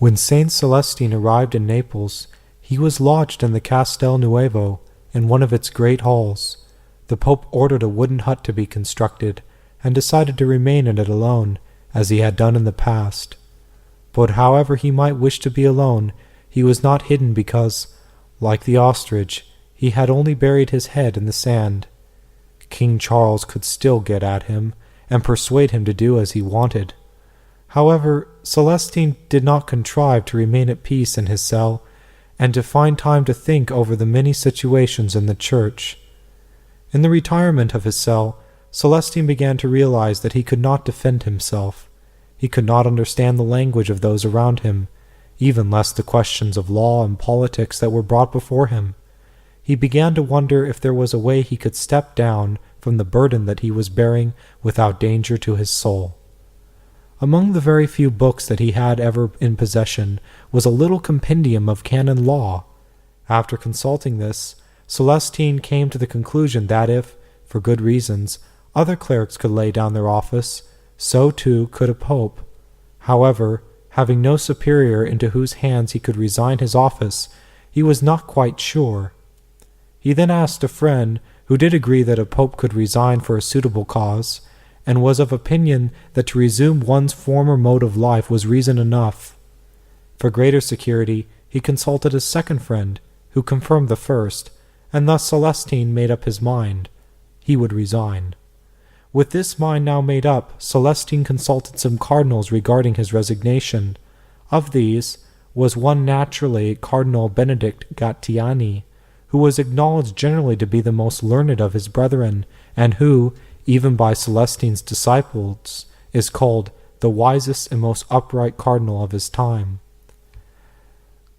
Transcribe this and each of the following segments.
When Saint Celestine arrived in Naples, he was lodged in the Castel Nuovo in one of its great halls. The Pope ordered a wooden hut to be constructed, and decided to remain in it alone, as he had done in the past. But however he might wish to be alone, he was not hidden because, like the ostrich, he had only buried his head in the sand. King Charles could still get at him, and persuade him to do as he wanted. However, Celestine did not contrive to remain at peace in his cell, and to find time to think over the many situations in the Church. In the retirement of his cell, Celestine began to realize that he could not defend himself. He could not understand the language of those around him, even less the questions of law and politics that were brought before him. He began to wonder if there was a way he could step down from the burden that he was bearing without danger to his soul. Among the very few books that he had ever in possession was a little compendium of canon law. After consulting this, Celestine came to the conclusion that if, for good reasons, other clerics could lay down their office, so too could a pope. However, having no superior into whose hands he could resign his office, he was not quite sure. He then asked a friend who did agree that a pope could resign for a suitable cause, and was of opinion that to resume one's former mode of life was reason enough. For greater security, he consulted a second friend, who confirmed the first, and thus Celestine made up his mind. He would resign. With this mind now made up, Celestine consulted some cardinals regarding his resignation. Of these was one naturally Cardinal Benedict Gattiani, who was acknowledged generally to be the most learned of his brethren, and who, even by Celestine's disciples, is called the wisest and most upright cardinal of his time.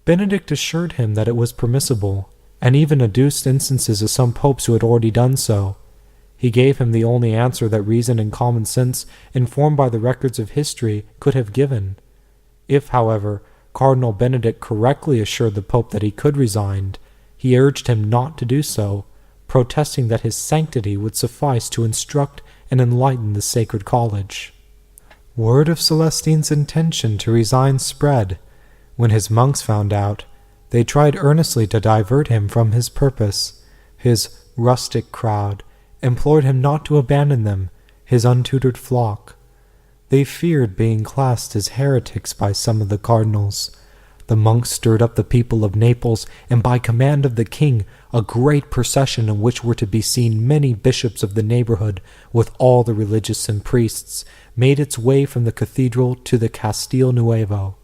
Benedict assured him that it was permissible, and even adduced instances of some popes who had already done so. He gave him the only answer that reason and common sense, informed by the records of history, could have given. If, however, Cardinal Benedict correctly assured the Pope that he could resign, he urged him not to do so, protesting that his sanctity would suffice to instruct and enlighten the sacred college. Word of Celestine's intention to resign spread. When his monks found out, they tried earnestly to divert him from his purpose. His rustic crowd implored him not to abandon them, his untutored flock. They feared being classed as heretics by some of the cardinals. The monks stirred up the people of Naples, and by command of the king, a great procession in which were to be seen many bishops of the neighborhood, with all the religious and priests, made its way from the cathedral to the Castel Nuovo.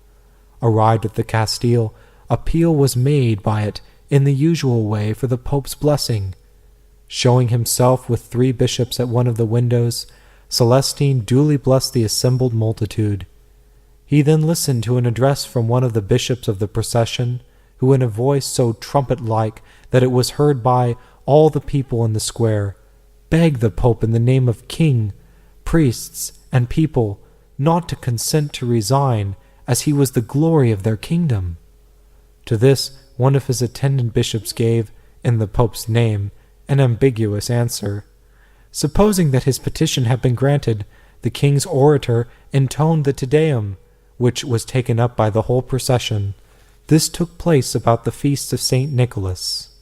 Arrived at the Castile, appeal was made by it in the usual way for the Pope's blessing. Showing himself with 3 bishops at one of the windows, Celestine duly blessed the assembled multitude. He then listened to an address from one of the bishops of the procession, who in a voice so trumpet-like that it was heard by all the people in the square, begged the Pope in the name of king, priests, and people not to consent to resign, as he was the glory of their kingdom. To this, one of his attendant bishops gave, in the Pope's name, an ambiguous answer. Supposing that his petition had been granted, the king's orator intoned the Te Deum, which was taken up by the whole procession. This took place about the feast of St. Nicholas.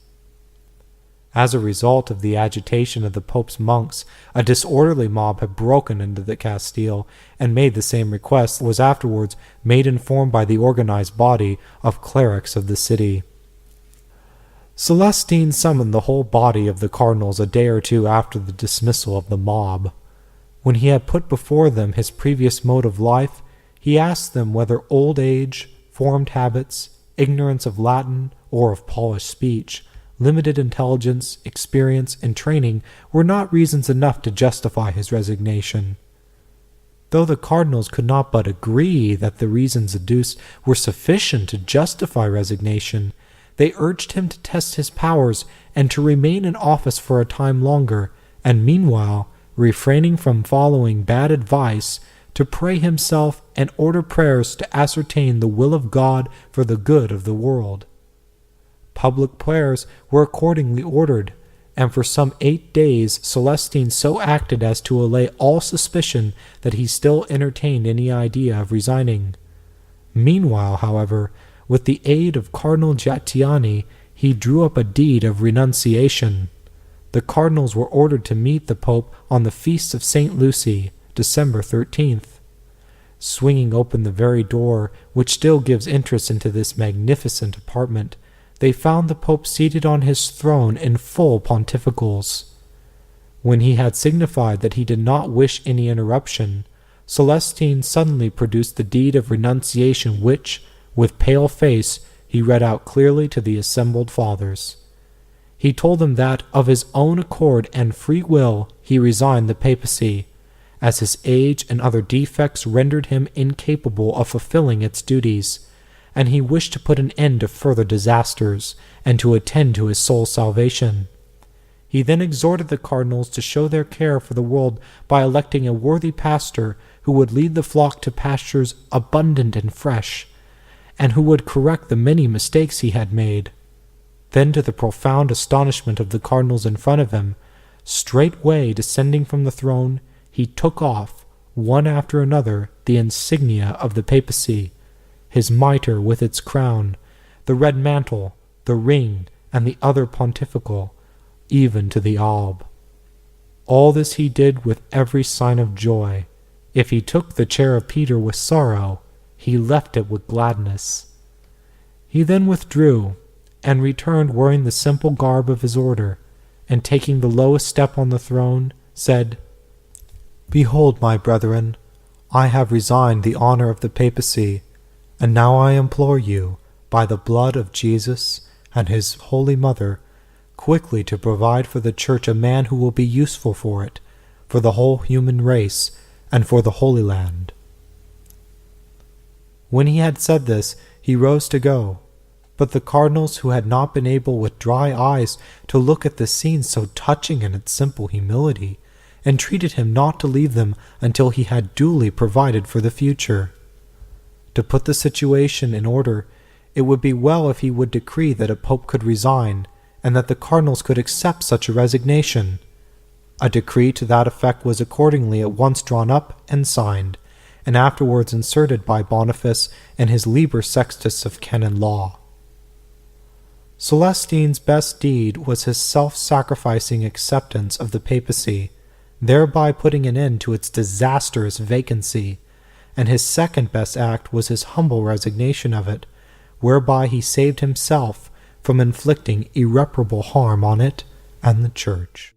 As a result of the agitation of the Pope's monks, a disorderly mob had broken into the Castile and made the same request, was afterwards made informed by the organized body of clerics of the city. Celestine summoned the whole body of the cardinals a day or two after the dismissal of the mob. When he had put before them his previous mode of life, he asked them whether old age, formed habits, ignorance of Latin or of polished speech, limited intelligence, experience, and training were not reasons enough to justify his resignation. Though the cardinals could not but agree that the reasons adduced were sufficient to justify resignation, they urged him to test his powers and to remain in office for a time longer, and meanwhile, refraining from following bad advice, to pray himself and order prayers to ascertain the will of God for the good of the world. Public prayers were accordingly ordered, and for some 8 days Celestine so acted as to allay all suspicion that he still entertained any idea of resigning. Meanwhile, however, with the aid of Cardinal Gattiani, he drew up a deed of renunciation. The cardinals were ordered to meet the Pope on the feast of St. Lucy, December 13th. Swinging open the very door which still gives interest into this magnificent apartment, they found the Pope seated on his throne in full pontificals. When he had signified that he did not wish any interruption, Celestine suddenly produced the deed of renunciation which, with pale face, he read out clearly to the assembled fathers. He told them that, of his own accord and free will, he resigned the papacy, as his age and other defects rendered him incapable of fulfilling its duties, and he wished to put an end to further disasters, and to attend to his soul's salvation. He then exhorted the cardinals to show their care for the world by electing a worthy pastor who would lead the flock to pastures abundant and fresh, and who would correct the many mistakes he had made. Then, to the profound astonishment of the cardinals in front of him, straightway descending from the throne, he took off, one after another, the insignia of the papacy, his mitre with its crown, the red mantle, the ring, and the other pontifical, even to the alb. All this he did with every sign of joy. If he took the chair of Peter with sorrow, he left it with gladness. He then withdrew, and returned wearing the simple garb of his order, and taking the lowest step on the throne, said, "Behold, my brethren, I have resigned the honor of the papacy, and now I implore you, by the blood of Jesus and his Holy Mother, quickly to provide for the Church a man who will be useful for it, for the whole human race, and for the Holy Land." When he had said this, he rose to go, but the cardinals, who had not been able with dry eyes to look at the scene so touching in its simple humility, entreated him not to leave them until he had duly provided for the future. To put the situation in order, it would be well if he would decree that a pope could resign, and that the cardinals could accept such a resignation. A decree to that effect was accordingly at once drawn up and signed, and afterwards inserted by Boniface in his Liber Sextus of canon law. Celestine's best deed was his self-sacrificing acceptance of the papacy, thereby putting an end to its disastrous vacancy, and his second best act was his humble resignation of it, whereby he saved himself from inflicting irreparable harm on it and the Church.